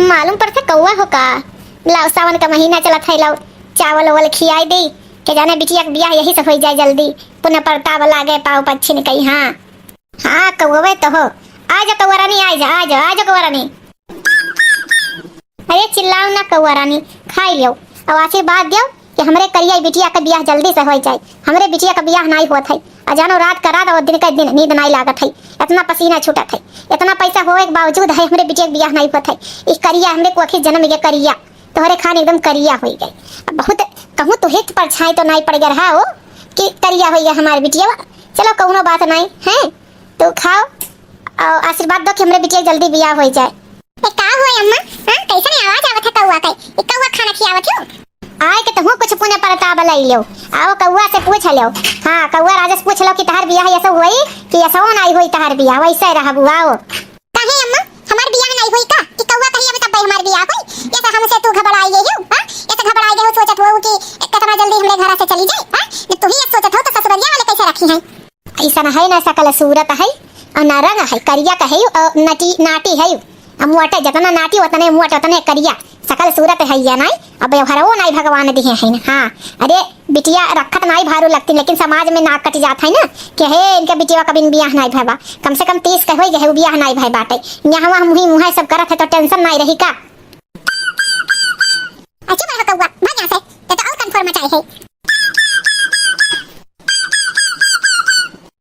मालूम पड़ता कौआ हो का। लाओ सावन का महीना चला था, लाओ चावल वावल खियाई दी के जाने बिटिया के बियाह यही से हो जाए जल्दी। पुनः परताव लागे पाव पच्छी ने कही। हाँ हाँ कौवे तो हो। आजा कौआ रानी, आजा आजा आजा कौआ रानी। अरे चिल्लाओ ना कौआ रानी, खाई लियो और आशीर्वाद दियो कि हमरे करिया बिटिया का बियाह जल्दी से हो जाए। हमरे बिटिया का बियाह नहीं हुआ था, अजानो रात का रात और दिन का दिन नींद नहीं लागत है। इतना पसीना छूटा था, इतना पैसा होए के बावजूद है हमरे बिटिया का बियाह नहीं हुआ था। इस करिया हमरे को आखिर जन्म के करिया तोहरे खान एकदम करिया हो गई। बहुत कहूँ तो हित पर छाई तो नहीं पड़ गया रहा हो कि करिया हो गया हमारे बिटिया। चलो कौनो बात नहीं है, तो खाओ और आशीर्वाद दो कि हमरे बिटिया जल्दी बियाह हो जाए। का हो अम्मा? हां कैसे आवाज आवत है कौवा का? ई कौवा खाना खियावत हो? आए के तहु कुछ पुण्य परताब लई लो। आओ कौवा से पूछ लो। हां कौवा राजस पूछ लो कि तहार बियाह ऐसा हुई कि ऐसा नहीं हुई तहार बियाह वैसे रहबू। आओ काहे अम्मा हमार बियाह नहीं हुई का कि कौवा कही अब तब हमार बियाह हुई? ये तो हमसे तू घबराई गई हो। हां ये तो घबराई गई हो, सोचत हो कि कितना जल्दी हमरे घर से चली जाए। हां ये तू ही सोचत हो तो ससुरलिया वाले कैसे रखी है? ऐसा है ना सकल सूरत है और ना रंग है, करिया कहे और नटी नाटी है। मुआटे जितना नाटी उतने मुआटे उतने करिया, सकल सूरत है या नहीं। अब व्यवहारो नहीं भगवान दिए है ना। हाँ अरे बिटिया रखत नहीं भारू लगती, लेकिन समाज में नाक कट जाता है ना कि हे इनके बिटिया कभी बियाह नहीं भैबा। कम से कम 30 के हो गए बियाह नहीं भई बाटे। यहाँ वहाँ मुही मुहा सब करत है तो टेंशन नहीं रही का। अच्छा बड़ा कौवा भाग यहाँ से, तो और कंफर्म चाहिए है।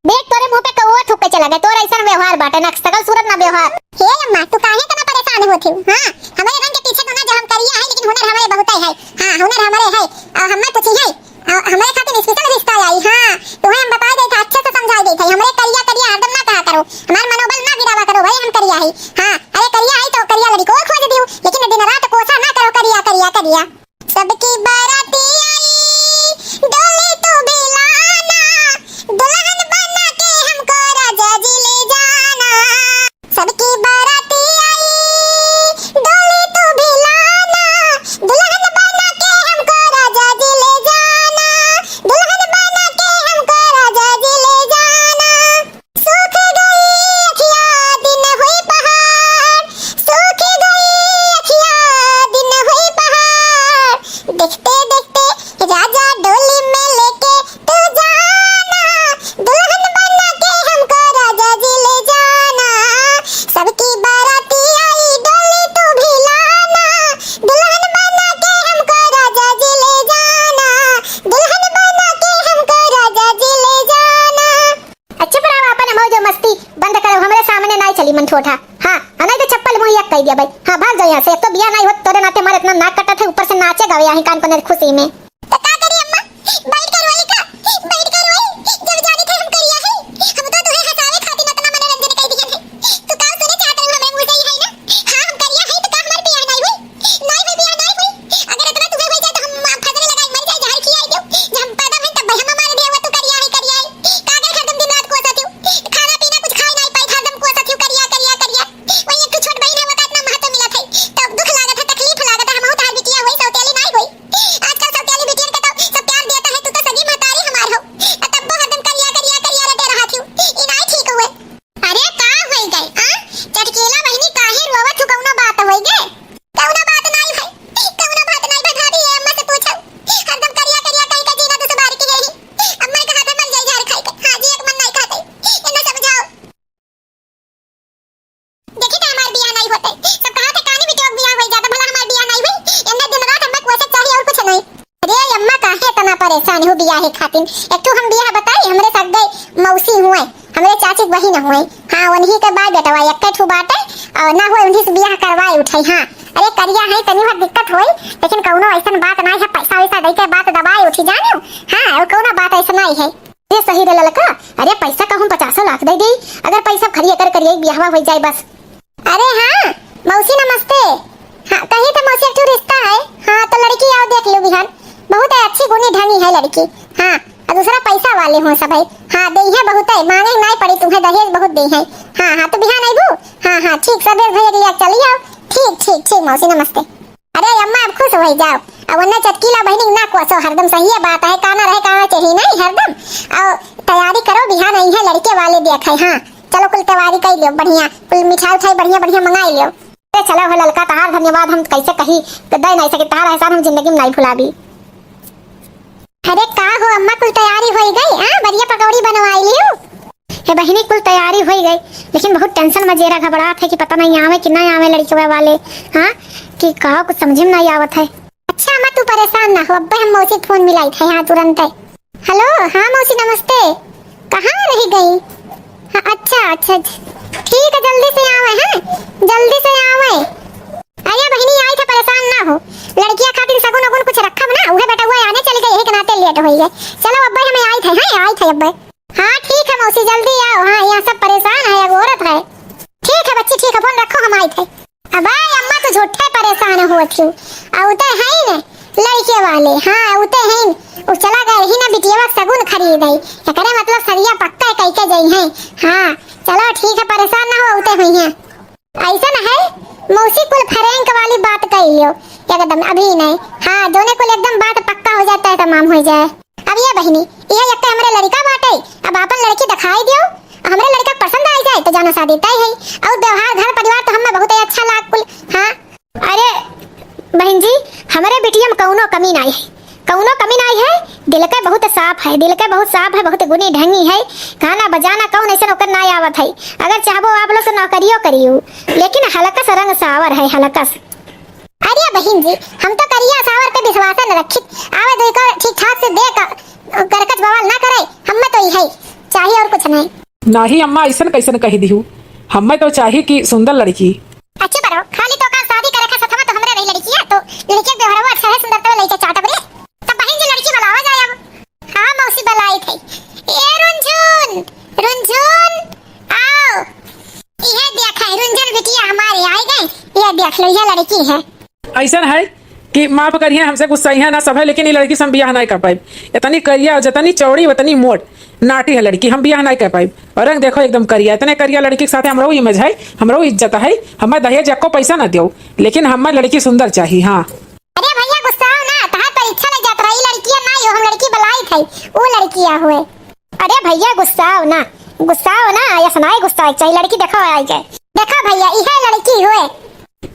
देख तोरे मुंह पे कौवा थूक के चला गया। तोरा ऐसा व्यवहार बाटे ना, सकल सूरत ना व्यवहार। हे अम्मा तू काहे इतना परेशान होती हो? हां हमारे रंग के पीछे तो ना जो हम करिया है, लेकिन हुनर हमारे बहुत है। हां हुनर हमारे है और हमें पूछी है और हमारे खातिर स्पेशल रिश्ता आई। हां तुम्हें हम बता दे था, अच्छे से समझा दे था। हमारे करिया करिया हरदम ना कहा करो, हमारा मनोबल ना गिरावा करो भाई। हम करिया है। हां अरे करिया है तो करिया लड़ी को खोज दियो, लेकिन दिन रात कोसा ना करो करिया करिया करिया। सबकी बाराती आई डोली तो बिलाना, दुल्हन बना के हमको राजा जी ले जाना। सबकी बाराती आई डोली तो बिलाना, दुल्हन बना के हमको राजा जी ले जाना। दुल्हन बना के हमको राजा जी ले जाना। सूख गई अखियाँ दिन हुई पहाड़, सूख गई अखियाँ दिन हुई पहाड़। देखते देखते राजा डोली में लेके तू जाना, दुल्हन बना के हमको राजा जी ले जाना। सबकी बाराती आई डोली तू भिलाना, दुल्हन बना के हमको राजा जी ले जाना। दुल्हन बना के हमको राजा जी ले जाना। अच्छा पर अपन मौज मस्ती बंद करो, हमारे सामने नहीं चली मन ठोठा। हां नहीं तो चप्पल मुंह एक कह दिया भाई। हां भाग जाओ यहाँ से, तो बिया नहीं हो तोरे नाते मारे इतना नाक कटा था, ऊपर से नाचेगा यहाँ कान पने खुशी में। तो का करी अम्मा बैठ कर रोई का, बैठ कर रोई। जब जानी थे हम करिया है, हम तो तुहे हंसावे खातिर इतना मनोरंजन कर दिया है। तू का सुने चाहत रहे हमरे मुंह से ही है ना? हां हम करिया है तो का हमार बियाह नहीं हुई? नहीं हुई बियाह नहीं हुई। अगर इतना तुहे हो जाए तो हम फजरे लगाई मर जाए, जहर खियाई दो। जब हम पैदा हैं तब हम मार दिया हुआ तू करिया है करिया है। कागर हरदम दिन रात कोसा थी, खाना पीना कुछ खाई नहीं पाई, हरदम कोसा थी करिया करिया करिया। वही एक छोट बहन है वका इतना महत्व मिला था, तब दुख लागत है तकलीफ लागत है। हम तार बिटिया हुई सौतेली नहीं हुई। आजकल सौतेली बिटिया के तो सब प्यार देता है, तू तो सगी महतारी हमार हो, तब हरदम करिया करिया करिया लगे रहा थी। ई नहीं ठीक हुए। अरे का होई गई हां चटकेला बहनी काहे रोवत हो? कौनो बात होई गई? कौनो बात नहीं भाई, कौनो बात नहीं भाई। भाभी अम्मा से पूछो, हरदम करिया करिया कहीं का जीना तो सुबारी की गई। अम्मा के हाथ में मर जाए झाड़ खाई के। हां जी एक मन नहीं खाते, इन्हें समझाओ। देखी तो हमार बियाह नहीं होते, सब कहा थे कानी बिटिया बियाह हो जाता, भला हमार बियाह नहीं हुई। इन्हें दिन रात हमें कोसे चाहिए और कुछ नहीं। अरे अम्मा काहे इतना परेशान हो बियाह के खातिर? एक तो हम बियाह बताई हमरे साथ गए मौसी हुए, हमरे चाची बहिन हुए। हां उन्हीं के बाद बेटवा एक ठू बाटे और ना हुए उन्हीं से बियाह करवाए उठाई। हां अरे करिया है तनी बहुत दिक्कत होई, लेकिन कौनो ऐसन बात नहीं है। पैसा वैसा दे के बात दबाए उठी जानियो। हां और कौनो बात ऐसा नहीं है। ये सही रे ललका। अरे पैसा कहूं 50 लाख दे दे, अगर पैसा खरिया कर करिए बियाह हो जाए बस। अरे हाँ मौसी नमस्ते। हाँ कही तो मौसी एक रिश्ता है। हाँ तो लड़की आओ देख लो बिहान, बहुत है अच्छी गुणी ढंगी है लड़की। हाँ और दूसरा पैसा वाले हो सब है। हाँ दे है बहुत है, मांगे नहीं पड़ी तुम्हें, दहेज बहुत दे है। हाँ हाँ तो बिहान आई बू। हाँ हाँ ठीक सब भैया लिया चली आओ। ठीक ठीक ठीक मौसी नमस्ते। अरे अम्मा अब खुश हो जाओ। अब वरना चटकीला बहनी ना कोसो, हरदम सही है बात है, काना रहे काना चाहिए नहीं हरदम। और तैयारी करो बिहान आई है लड़के वाले देखे। हाँ चलो कुल तैयारी कर लियो बढ़िया, कुल मिठाई उठाई बढ़िया बढ़िया मंगाई लियो। चला हो ललका तहार धन्यवाद हम कैसे कही तो दे नहीं सके तहार एहसान हम जिंदगी में नहीं भुलाबी। अरे का हो अम्मा कुल तैयारी हो गई? हां बढ़िया पकौड़ी बनवाई लियो। हे बहिनी कुल तैयारी हो गई लेकिन बहुत टेंशन में जेरा घबराहट है कि पता नहीं आवे कि नहीं आवे लड़के वाले। हां कि कहो कुछ समझ में नहीं आवत है। अच्छा अम्मा तू परेशान ना हो, अब्बे हम मौसी फोन मिलाई थे यहाँ तुरंत है। हेलो हाँ मौसी नमस्ते, कहाँ रह गई? हाँ अच्छा ठीक है जल्दी से आवे हैं, जल्दी से आवे। अरे बहिनी आई थे परेशान ना हो, लड़कियां खातिर सगुन अगुन कुछ रखब ना उहे बेटा हुआ आने चली गई है के नाते लेट हो गए। चलो अब्बे हमें आई थे। हाँ आई थे अब्बे। हाँ ठीक है मौसी जल्दी आओ। हाँ यहाँ सब परेशान है, एक औरत है। ठीक है बच्ची ठीक है फोन रखो हम आई थे। अब अम्मा तो झूठे परेशान हुआ थी औते है न लड़के वाले। हाँ औते है वो चला गए ही ना बिटिया सगुन खरीद है करे मतलब सरिया पक्का कह के गई है। हाँ चलो ठीक है परेशान ना हो औते हुई है। ऐसा ना है मौसी कुल फ्रैंक वाली बात कह लियो एकदम अभी नहीं। हाँ दोनों को एकदम बात पक्का हो जाता है तमाम हो जाए। अब ये बहनी ये एक तो हमारे लड़का बाटे, अब अपन लड़की दिखाई दियो हमारे लड़का पसंद आ जाए तो जाना शादी तय है और व्यवहार घर परिवार तो हमें बहुत अच्छा लाग कुल। हाँ अरे बहन जी हमारे बिटिया में कौनो कमी नहीं है, कौनो कमी नहीं है। दिल के बहुत साफ है, दिल के बहुत साफ है, बहुत गुनी ढंगी है। गाना बजाना कौन ऐसा नौकर ना आवत है। अगर चाहो आप लोग से नौकरियों करियो लेकिन हलकस रंग सावर है हलकस। अरे बहन जी हम तो करिया सावर पे विश्वास न रखित आवे दो कर ठीक ठाक से दे करकच बवाल ना करे हमें तो यही चाहिए और कुछ नहीं। नहीं अम्मा ऐसा कैसे कही दी हूँ, हमें तो चाहिए कि सुंदर लड़की। अच्छा बरो खाली तो का शादी करे के सथवा तो हमरे रही लड़कियां तो लड़की व्यवहार अच्छा है सुंदर तो लड़के चाटा बरे तब बहन जी लड़की बुलावा जाए अब। हां मौसी बुलाई थी। ए रुंझुन रुंझुन आओ ये देख है रुंझुन बिटिया हमारे आई गए ये देख लो ये लड़की है। ऐसा है कि माफ करिए हमसे गुस्सा है ना सब है लेकिन ये लड़की से हम बियाह नहीं कर पाए। इतनी करिया जितनी चौड़ी उतनी मोट नाटी है लड़की, हम बियाह नहीं कर पाए। और रंग देखो एकदम करिया, इतने करिया लड़की के साथ हमरो इमेज है हमरो इज्जत है। हमें दहेज को पैसा ना दो लेकिन हमें लड़की सुंदर चाहिए। हाँ अरे भैया गुस्सा हो ना तहां परीक्षा ले जात रही लड़कियां नहीं हो हम लड़की बुलाई थी वो लड़कियां हुए। अरे भैया गुस्सा हो ना या सुनाई गुस्सा चाहिए लड़की देखो आई गए देखो भैया यह लड़की हुए।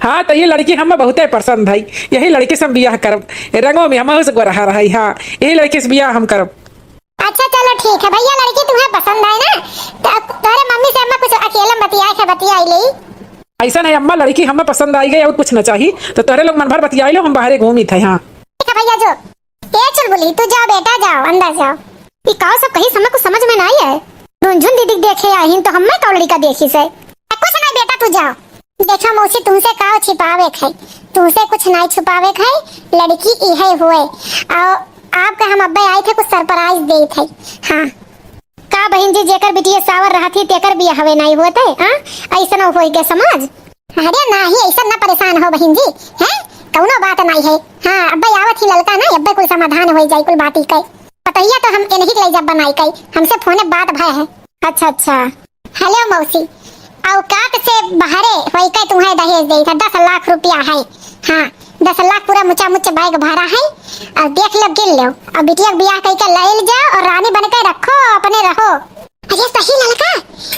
हाँ तो ये लड़की हमें बहुत पसंद है, यही लड़की से हम बियाह करब, रंगों में हम रहा रही। हाँ यही लड़की से बियाह हम करब। अच्छा चलो ठीक है भैया लड़की तुम्हें पसंद है ना तो तेरे मम्मी से अम्मा कुछ अकेले बतियाई ले। ऐसा नहीं अम्मा लड़की हमें पसंद आई गई और कुछ न चाहिए तो तोरे लोग मन भर बतियाई लो हम बाहर घूमी थे। हाँ ठीक है भैया जो ये चुलबुली तू जाओ बेटा जाओ अंदर जाओ। ये काओ सब कहीं समय कुछ समझ में नहीं है। रुंझुन दीदी देखे आई तो हमें तो लड़का देखी से कुछ नहीं बेटा तू जाओ। देखो मौसी तुमसे का छिपावे है तुमसे कुछ नहीं छुपावे है लड़की इहे हुए और आपका हम अब्बे आए थे कुछ सरप्राइज दे थे। हाँ का बहन जी जेकर बिटिया सावर रहा थी तेकर भी हवे नहीं हुए थे। हाँ ऐसा न हो के समझ। अरे नहीं ऐसा ना परेशान हो बहन जी हैं कौनो बात नहीं है। हाँ अब्बे आवत ही ललका ना अब्बे कुल समाधान हो जाए कुल बात ही कई पतैया तो हम इन्हीं के लिए जब बनाई कई हमसे फोने बात भय है। अच्छा हेलो मौसी औकात से बाहरे होई के तुम्हें दहेज दे था 10 लाख रुपया है। हाँ 10 लाख पूरा मुचा बैग भरा है और देख लो गिन लो और बिटिया बियाह कह के ले जाओ और रानी बन के रखो अपने रहो। अरे सही ललका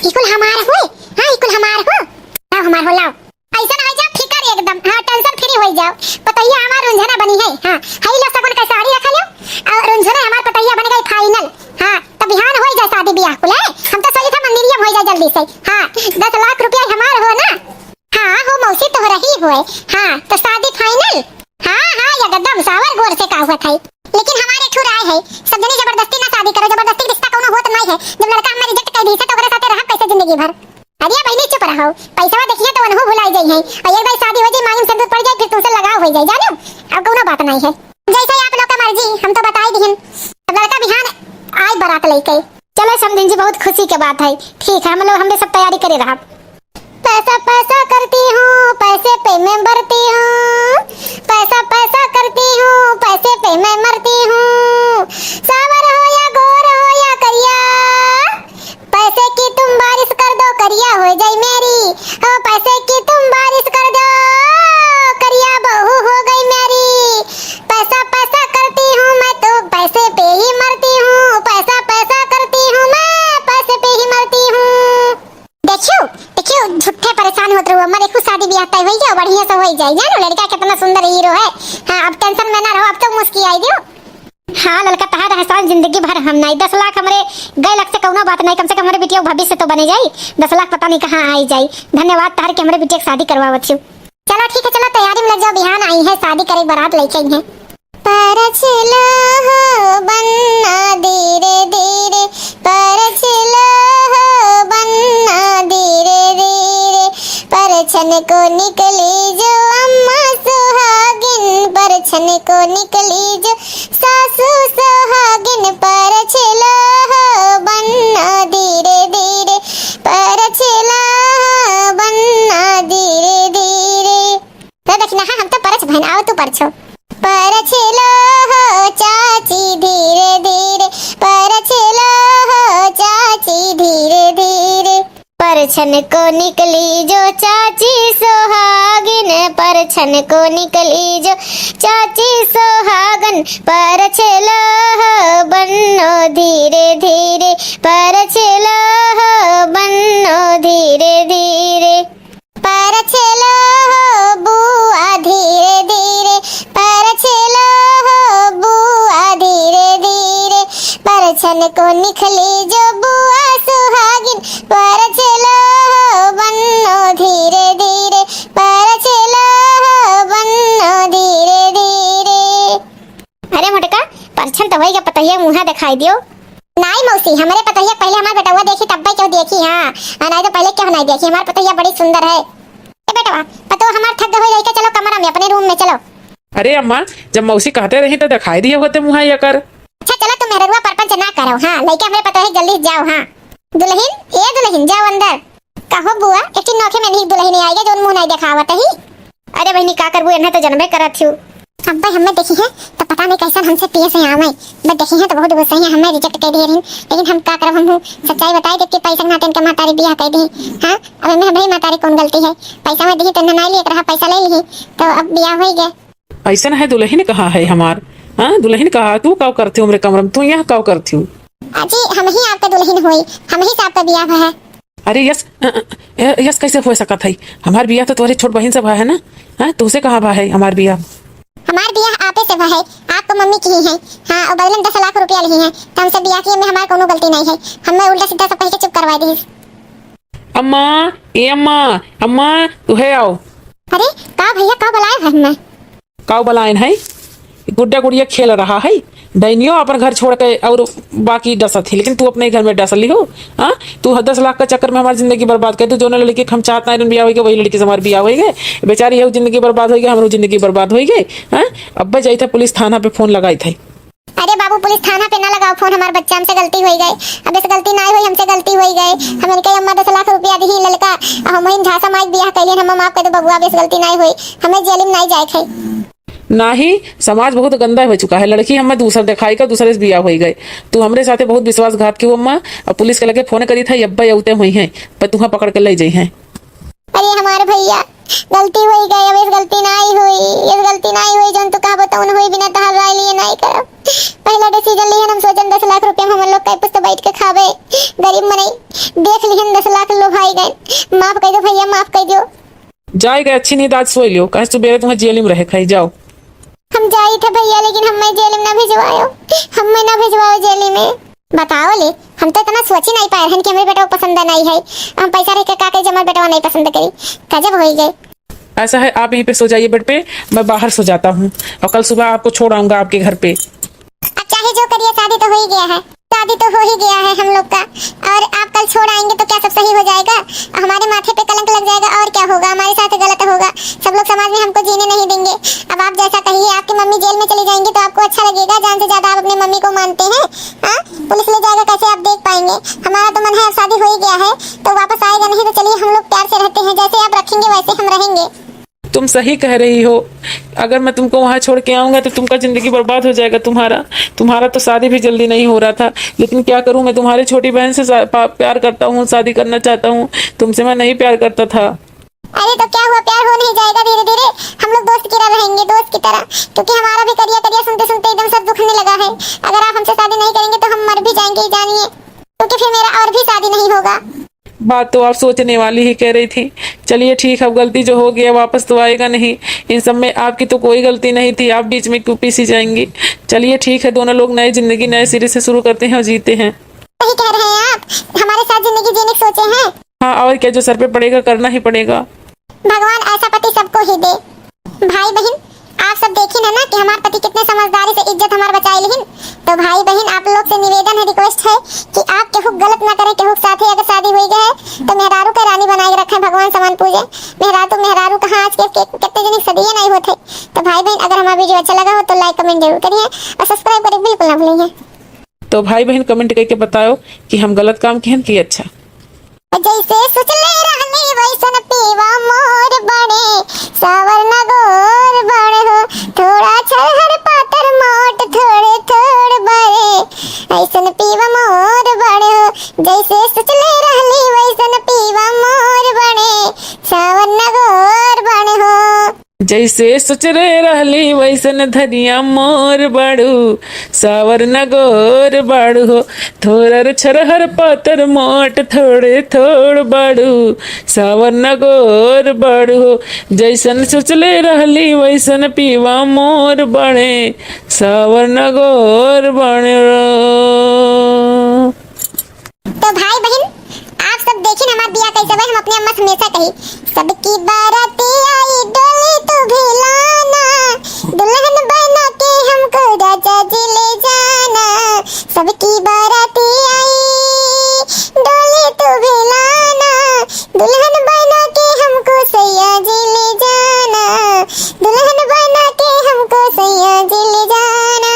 इकुल हमार हो। हाँ इकुल हमार हो लाओ हमार हो लाओ ऐसा ना हो जाओ फिकर एकदम। हाँ टेंशन फ्री हो जाओ पतैया हमार रुंझना बनी है। हाँ हई लो सबन का साड़ी रख लो और रुंझना हमार पतैया बन गई फाइनल। हाँ तो बिहान हो जाए शादी बियाह कुल हम तो सोची था मंदिरिया हो जाए जल्दी से। हाँ 10 लाख रुपया हमार हो ना। हाँ हो मौसी तो रही हुए। हाँ तो शादी फाइनल। हाँ एकदम सावर गोर से का हुआ था लेकिन हमारे ठुर आए है सब जने जबरदस्ती ना शादी करो जबरदस्ती रिश्ता कोनो होत नहीं है। जब लड़का हमें रिजेक्ट कर दी तो ओकरे साथे रह कैसे जिंदगी भर। अरे बहनी चुप रहो पैसा देखिए तो अनहु भुलाई जाई है और एक बार शादी हो जाए मांग संदूर पड़ जाए फिर तुमसे लगाव हो जाए जानो अब कोनो बात नहीं है। जैसे आप लोग का मर्जी हम तो बता ही दिहन अब लड़का बिहान आज बारात लेके चलो समझिन जी बहुत खुशी की बात है। ठीक है हम लोग हमने सब तैयारी करे रहा। पैसा करती हूँ पैसे पे मैं मरती हूँ पैसा करती हूँ पैसे पे मैं मरती हूँ। सावर हो या गोर हो या करिया पैसे की तुम बारिश कर दो करिया हो जाए मेरी। हो पैसे की तुम बारिश कर दो करिया बहू हो गई मेरी। पैसा करती हूँ मैं तो पैसे पे ही मरती हूँ पैसा करती हूँ मैं पैसे पे ही मरती हूँ। देखियो झूठ झूठे परेशान होते रहो। अम्मा देखो शादी ब्याह तय होई गया, बढ़िया से होई जाए। जानो लड़का कितना सुंदर हीरो है। हां अब टेंशन में ना रहो, अब तो मुस्की आई दियो। हाँ लड़का तहार एहसान जिंदगी भर हम नहीं। 10 लाख हमरे गए लग से कौनो बात नहीं, कम से कम हमारे बिटिया भविष्य तो बने जाई। 10 लाख पता नहीं कहाँ आई जाई। धन्यवाद तार के हमारे बिटिया की शादी करवावत छी। चलो ठीक है, चलो तैयारी में लग जाओ, बिहान आई है शादी करे, बारात लेके आई है। पर चलो हो बन्ना धीरे धीरे, पर चलो हो बन्ना धीरे धीरे, परछन को निकली जो अम्मा सुहागिन, परछन को निकली जो सासू सुहागिन, पर चलो हो बन्ना धीरे धीरे, पर चलो हो बन्ना धीरे धीरे। तो देखना हम तो परछ बहन, आओ तू परछो। पर चलो हो चाची धीरे धीरे, पर चलो हो चाची धीरे धीरे, परछन को निकली जो चाची सुहागिन, परछन को निकली जो चाची सुहागन, पर चलो हो बन्नो धीरे धीरे, पर चलो हो बन्नो धीरे धीरे, पर चलो हो बुआ धीरे धीरे, पर चलो हो बुआ धीरे धीरे, परछन को निकली जो बुआ सुहागिन, पर चलो हो बन्नो धीरे धीरे, पर चलो हो बन्नो धीरे धीरे। अरे मोटका परछन तो वही का पतैया मुँह दिखाई दियो। नहीं मौसी, हमारे पतैया पहले हमारे बेटवा देखी तब क्यों देखी। हाँ नहीं तो पहले क्यों नहीं देखी। हमारे पतैया बड़ी सुंदर है। बेटवा पतो हमार थक गई लेके चलो कमरा में, अपने रूम में चलो। अरे अम्मा जब मौसी कहते रही तो दिखाई दिए होते मुँह ये कर। अच्छा चलो तुम मेहरुआ परपंच ना करो। हाँ लेके हमारे पतो है, जल्दी जाओ। हाँ दुल्हन, ए दुल्हन जाओ अंदर। कहो बुआ एक नौखे में नहीं दुल्हन आएगा जो मुंह नहीं दिखावत ही। अरे बहनी का करबू, इन्हें तो जन्मे करत थी। अब भाई हमें देखी है तो पता नहीं कैसा हमसे पिए से आवे, बट देखी है तो बहुत गुस्सा है, हमें रिजेक्ट कर दिए रही। लेकिन हम का करब, हम सच्चाई बताई देख के पैसा ना के मातारी बियाह कर दी। हां अब में भाई मातारी कौन गलती है, पैसा में दी तो ना लिए रहा, पैसा ले ली तो अब बियाह हो गया। ऐसा है दुल्हन कहाँ है हमार। हाँ दुल्हन कहाँ, तू काव करती हो मेरे कमरे में, तू यहाँ काव करती हो। अजी हम ही आपका दुल्हन होई, हम ही से आपका बियाह है। अरे यस यस कैसे हो सकता है, हमार बियाह तो तुम्हारी छोट बहन से भा है ना। हाँ तुझसे कहाँ भा है हमार बियाह। हमार बियाह आपे से है, आपको मम्मी की ही है। हाँ और बदले में 10 लाख रुपया ली है तो हमसे बियाह किए में हमार कोनो गलती नहीं है। हमें उल्टा सीधा सब कह के चुप करवा दी। अम्मा ए अम्मा, अम्मा तू है आओ। अरे का भैया का बुलाया है हमें। काव बलायन है, गुड्डा गुड़िया खेल रहा है। डैनियो अपन घर छोड़ के और बाकी डसत थी, लेकिन तू अपने घर में डस ली हो। हाँ तू 10 लाख का चक्कर में हमारी जिंदगी बर्बाद कर। तू जो लड़की हम चाहता है बियाह हो गए, वही लड़की से हमारे बियाह हो गए। बेचारी है जिंदगी बर्बाद हो गई, हमारी जिंदगी बर्बाद हो गई। हाँ अब जाई था पुलिस थाना पे फोन लगाई थे। अरे बाबू पुलिस थाना पे ना लगाओ फोन, हमारे बच्चा हमसे गलती हो गई। अब इस गलती ना हुई, हमसे गलती हो गई। हमने कहा अम्मा 10 लाख रुपया दी लड़का, हम वही झांसा माइक बियाह कइले, हम माफ कर दो बबुआ, अब इस गलती ना हुई, हमें जेल में नहीं जाए थे। ना ही समाज बहुत गंदा हो चुका है। लड़की हमें दूसरा दिखाई का दूसरे से बियाह हो गई। तू हमरे साथे बहुत विश्वासघात की अम्मा, और पुलिस के लगे फोन करी था अब्बा उते हुई है, पर तुहा पकड़ के ले जाई है। अरे हमारे भैया गलती हो गई, अब इस गलती ना हुई, इस गलती ना हुई जन तो का बताऊं हुई बिना तहार राय लिए नहीं करब। पहला डिसीजन लिहन हम सोचन 10 लाख रुपया हम लोग कई पुस्त बैठ के खावे, गरीब मने देख लिहन 10 लाख लो भाई गए। माफ कर दो भैया, माफ कर दो। जाए गए अच्छी नींद आज सोई लियो, कहे सुबह तुम्हें जेल में रहे खाई जाओ। हम जाई थे भैया, लेकिन हमें जेल में ना भिजवाओ, हमें ना भिजवाओ जेल में। बताओ ले, हम तो इतना सोच ही नहीं पाए हैं कि हमारे बेटा को पसंद नहीं है। हम पैसा रख के का के जमा बेटा नहीं पसंद करी, गजब हो गई। ऐसा है आप यहीं पे सो जाइए बेड पे, मैं बाहर सो जाता हूँ और कल सुबह आपको छोड़ आऊंगा आपके घर पे। अब चाहे जो करिए, शादी तो हो ही गया है, शादी तो हो ही गया है हम लोग का। और आप कल छोड़ आएंगे तो क्या सब सही हो जाएगा? हमारे माथे पे कलंक लग जाएगा और क्या होगा? हमारे साथ गलत होगा, सब लोग समाज में हमको जीने नहीं देंगे। अब आप जैसा कहिए, आपकी मम्मी जेल में चली जाएंगी तो आपको अच्छा लगेगा? जान से ज्यादा आप अपनी मम्मी को मानते हैं। हाँ पुलिस ले जाएगा, कैसे आप देख पाएंगे? हमारा तो मन है, अब शादी हो ही गया है तो वापस आएगा नहीं, तो चलिए हम लोग प्यार से रहते हैं, जैसे आप रखेंगे वैसे हम रहेंगे। तुम सही कह रही हो, अगर मैं तुमको वहां छोड़ के आऊंगा तो तुमका जिंदगी बर्बाद हो जाएगा। तुम्हारा तो शादी भी जल्दी नहीं हो रहा था, लेकिन क्या करूं, मैं तुम्हारी छोटी बहन से प्यार करता हूं, शादी करना चाहता हूं। तुमसे मैं नहीं प्यार करता था। अरे तो क्या हुआ, प्यार हो नहीं जाएगा धीरे धीरे? हम लोग दोस्त की तरह रहेंगे, दोस्त की तरह, क्योंकि हमारा भी करिया करिया सुनते सुनते एकदम सब दुखने लगा है। अगर आप हमसे शादी नहीं करेंगे तो हम मर भी जाएंगे, जानिए, क्योंकि फिर मेरा और भी शादी नहीं होगा। बात तो आप सोचने वाली ही कह रही थी। चलिए ठीक है, अब गलती जो हो गया वापस तो आएगा नहीं। इन सब में आपकी तो कोई गलती नहीं थी, आप बीच में क्यों पीसी जाएंगी। चलिए ठीक है, दोनों लोग नई जिंदगी नए सिरे से शुरू करते हैं और जीते हैं। वही कह रहे हैं आप हमारे साथ जिंदगी जीने की सोचे हैं। हाँ और क्या, जो सर पे पड़ेगा करना ही पड़ेगा। भगवान ऐसा पति सबको ही दे। भाई बहन आप सब देखी ना कि हमारे पति कितने समझदारी से इज्जत हमार बचाए लेकिन। तो भाई बहन आप लोग से निवेदन है, रिक्वेस्ट है कि आप केहू गलत ना करें। केहू साथी अगर शादी हुई गए तो मेहरारू के रानी बनाए के रखें, भगवान समान पूजे। मेहरारू कहाँ आज के कितने जन सदिये नहीं होते। तो भाई बहन अगर हमारा वीडियो अच्छा लगा हो तो लाइक कमेंट जरूर करिए और सब्सक्राइब करें बिल्कुल ना भूलिए। तो भाई बहन कमेंट करके बताओ कि हम गलत काम किए कि अच्छा। जैसे सुचले रहनी वैसन पीवा मोर बड़े सावर नगोर बड़े हो थोड़ा छरहर पातर मोट थोड़े थोड़ बड़े ऐसन पीवा मोर बड़े हो। जैसे सुचले रहनी वैसन पीवा मोर बड़े सावर नगोर बड़े हो। जैसे सोचरे रहली वैसन धनिया मोर बड़ू सावर नगोर बड़ू हो थोरर छरहर पातर मोट थोड़े थोड़ बड़ू सावर नगोर बड़ू हो। जैसन सोचले रहली वैसन पीवा मोर बड़े सावर नगोर बड़े। तो भाई बहन आप सब देखिए हमारा बिया कैसे भाई हम अपने अम्मा से हमेशा कही सबकी बाराती आई डोली तो भिलाना दुल्हन बना के हमको राजा जी ले जाना। सबकी बाराती आई डोली तो भिलाना दुल्हन बना के हमको सैया जी ले जाना। दुल्हन बना के हमको सैया जी ले जाना।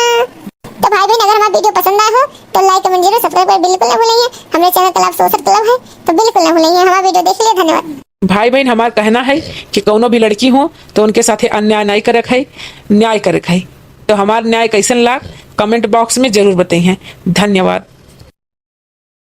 तो भाई बहन अगर हमारा वीडियो पसंद आया हो तो लाइक कमेंट जरूर सब्सक्राइब कर बिल्कुल ना भूलिए। हमारे चैनल क्लब सोशल क्लब है तो बिल्कुल ना भूलिए। हमारा वीडियो देख लिए धन्यवाद। भाई बहन हमारा कहना है कि कौनो भी लड़की हो तो उनके साथ अन्याय नहीं करे है, न्याय करे है। तो हमारा न्याय कैसन लाग कमेंट बॉक्स में जरूर बताइए। धन्यवाद।